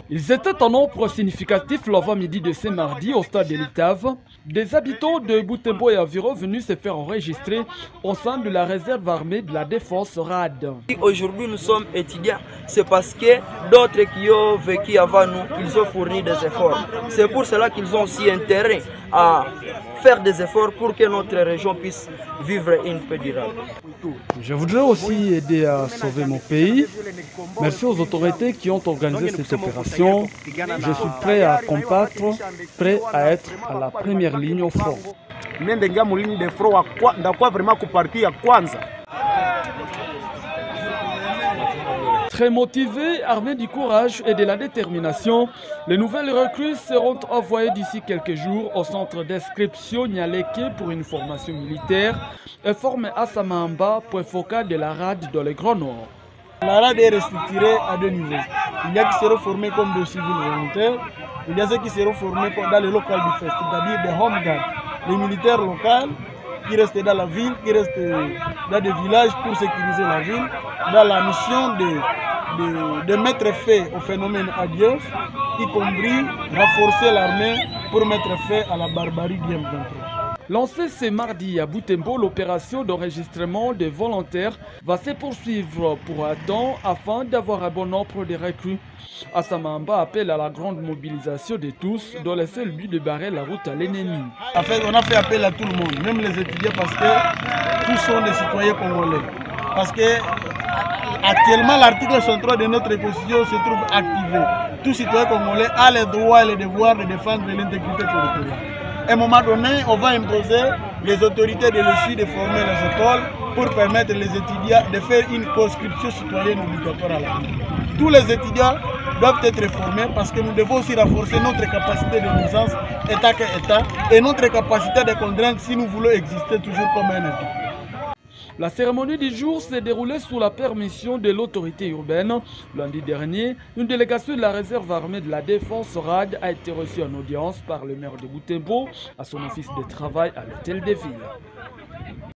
Ils étaient en nombre significatif l'avant-midi de ce mardi au stade de l'Itave. Des habitants de Butembo et environ venus se faire enregistrer au sein de la réserve armée de la défense RAD. Aujourd'hui nous sommes étudiants, c'est parce que d'autres qui ont vécu avant nous, ils ont fourni des efforts. C'est pour cela qu'ils ont aussi intérêt à faire des efforts pour que notre région puisse vivre une paix durable. Je voudrais aussi aider à sauver mon pays. Merci aux autorités qui ont organisé cette opération. Je suis prêt à combattre, prêt à être à la première ligne au front. Très motivés, armés du courage et de la détermination, les nouvelles recrues seront envoyées d'ici quelques jours au centre d'inscription Nyaleke pour une formation militaire et formée à Samamba, point focal de la RAD dans le Grand Nord. La RAD est restructurée à deux niveaux. Il y a qui seront formés comme des civils volontaires, il y a ceux qui seront formés dans le local du FEST, c'est-à-dire des home guards, les militaires locaux qui restent dans la ville, qui restent dans des villages pour sécuriser la ville, dans la mission de mettre fin au phénomène ADF, y compris renforcer l'armée pour mettre fin à la barbarie du M23. Lancée ce mardi à Butembo, l'opération d'enregistrement des volontaires va se poursuivre pour un temps afin d'avoir un bon nombre de recrues. Assamamba appelle à la grande mobilisation de tous dans le seul but de barrer la route à l'ennemi. En fait, on a fait appel à tout le monde, même les étudiants, parce que tous sont des citoyens congolais. Parce que actuellement, l'article 63 de notre Constitution se trouve activé. Tout citoyen congolais a les droits et les devoirs de défendre l'intégrité territoriale. À un moment donné, on va imposer les autorités de l'ESU de former les écoles pour permettre les étudiants de faire une conscription citoyenne obligatoire à la vie. Tous les étudiants doivent être formés parce que nous devons aussi renforcer notre capacité de nuisance, État que État, et notre capacité de contrainte si nous voulons exister toujours comme un État. La cérémonie du jour s'est déroulée sous la permission de l'autorité urbaine. Lundi dernier, une délégation de la réserve armée de la défense RAD a été reçue en audience par le maire de Butembo à son office de travail à l'hôtel de ville.